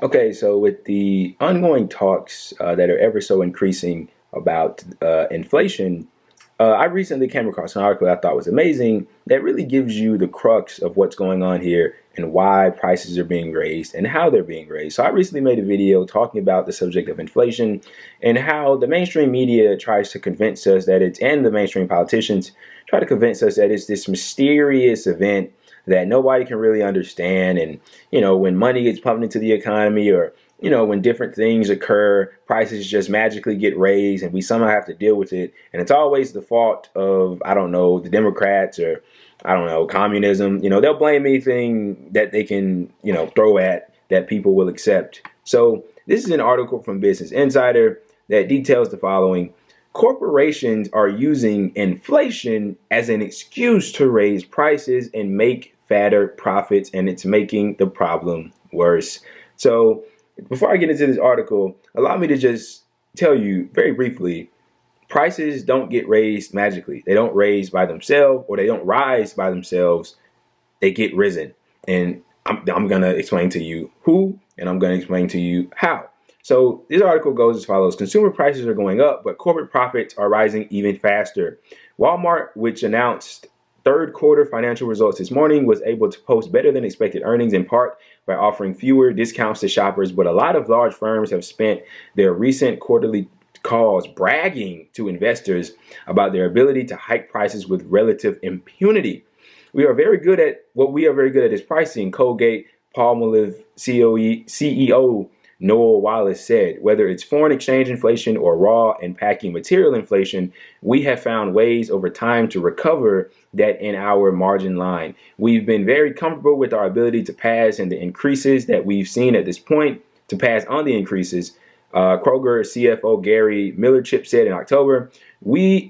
Okay, so with the ongoing talks that are ever so increasing about inflation, I recently came across an article I thought was amazing that really gives you the crux of what's going on here and why prices are being raised and how they're being raised. So I recently made a video talking about the subject of inflation and how the mainstream media tries to convince us that and the mainstream politicians try to convince us that it's this mysterious event that nobody can really understand. And, when money gets pumped into the economy, or, when different things occur, prices just magically get raised and we somehow have to deal with it. And it's always the fault of, I don't know, the Democrats, or, I don't know, communism. They'll blame anything that they can, throw at that people will accept. So this is an article from Business Insider that details the following. Corporations are using inflation as an excuse to raise prices and make fatter profits, and it's making the problem worse. So, before I get into this article, allow me to just tell you very briefly, prices don't get raised magically. They don't raise by themselves, or they don't rise by themselves. They get risen. And I'm going to explain to you who, and I'm going to explain to you how. So this article goes as follows. Consumer prices are going up, but corporate profits are rising even faster. Walmart, which announced third quarter financial results this morning, was able to post better than expected earnings, in part by offering fewer discounts to shoppers. But a lot of large firms have spent their recent quarterly calls bragging to investors about their ability to hike prices with relative impunity. We are very good at what we are very good at is pricing. Colgate Palmolive CEO Noel Wallace said, whether it's foreign exchange inflation or raw and packing material inflation, we have found ways over time to recover that in our margin line. We've been very comfortable with our ability to pass and the increases that we've seen at this point, to pass on the increases. Kroger CFO Gary Millerchip said in October, we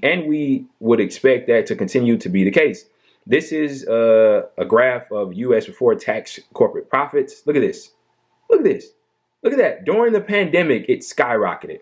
would expect that to continue to be the case. This is a graph of U.S. before tax corporate profits. Look at this. Look at this. Look at that. During the pandemic, it skyrocketed.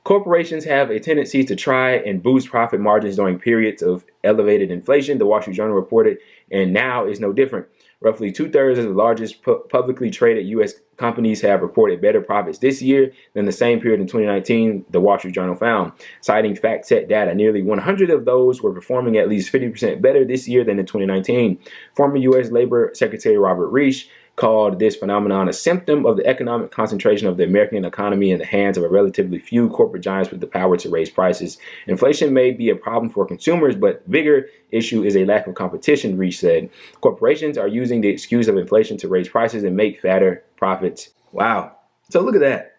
Corporations have a tendency to try and boost profit margins during periods of elevated inflation, the Wall Street Journal reported, and now is no different. Roughly 2/3 of the largest publicly traded U.S. companies have reported better profits this year than the same period in 2019, the Wall Street Journal found. Citing FactSet data, nearly 100 of those were performing at least 50% better this year than in 2019. Former U.S. Labor Secretary Robert Reich called this phenomenon a symptom of the economic concentration of the American economy in the hands of a relatively few corporate giants with the power to raise prices. Inflation may be a problem for consumers, but the bigger issue is a lack of competition, Reich said. Corporations are using the excuse of inflation to raise prices and make fatter profits. Wow. So look at that.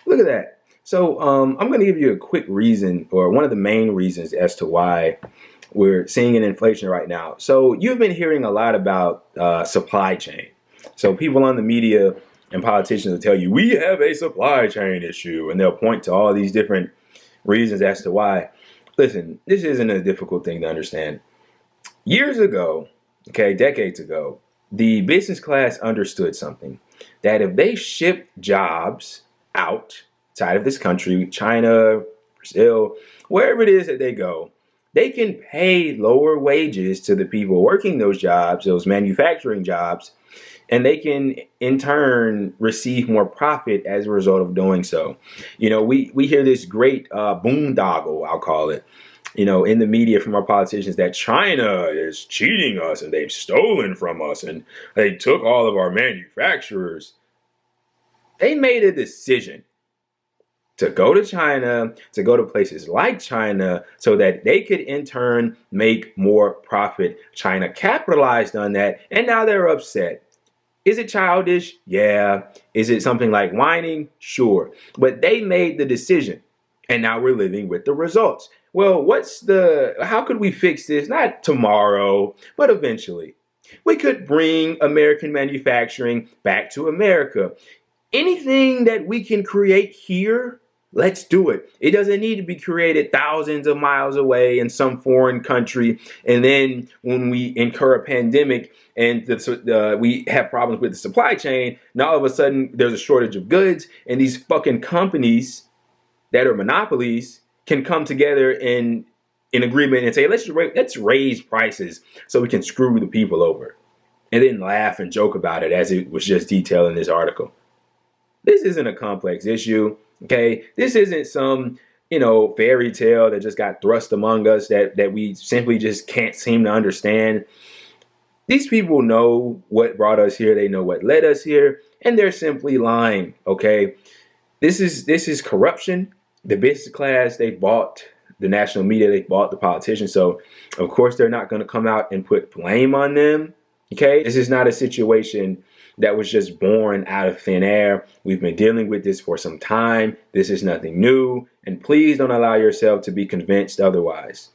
Look at that. So I'm going to give you a quick reason, or one of the main reasons as to why we're seeing an inflation right now. So you've been hearing a lot about supply chain. So people on the media and politicians will tell you, we have a supply chain issue, and they'll point to all these different reasons as to why. Listen, this isn't a difficult thing to understand. Years ago, decades ago, the business class understood something, that if they shipped jobs outside of this country, China, Brazil, wherever it is that they go, they can pay lower wages to the people working those jobs, those manufacturing jobs, and they can in turn receive more profit as a result of doing so. We hear this great boondoggle, I'll call it, in the media from our politicians, that China is cheating us and they've stolen from us and they took all of our manufacturers. They made a decision to go to China, to go to places like China, so that they could in turn make more profit. China capitalized on that, and now they're upset. Is it childish? Yeah. Is it something like whining? Sure. But they made the decision, and now we're living with the results. Well, how could we fix this? Not tomorrow, but eventually. We could bring American manufacturing back to America. Anything that we can create here, let's do it. It doesn't need to be created thousands of miles away in some foreign country. And then when we incur a pandemic and we have problems with the supply chain, now all of a sudden there's a shortage of goods, and these fucking companies that are monopolies can come together in agreement and say, let's raise prices so we can screw the people over, and then laugh and joke about it, as it was just detailed in this article. This isn't a complex issue, okay? This isn't some, fairy tale that just got thrust among us that we simply just can't seem to understand. These people know what brought us here. They know what led us here, and they're simply lying, okay? This is corruption. The business class, they bought the national media, they bought the politicians. So of course they're not going to come out and put blame on them. Okay, this is not a situation that was just born out of thin air. We've been dealing with this for some time. This is nothing new. And please don't allow yourself to be convinced otherwise.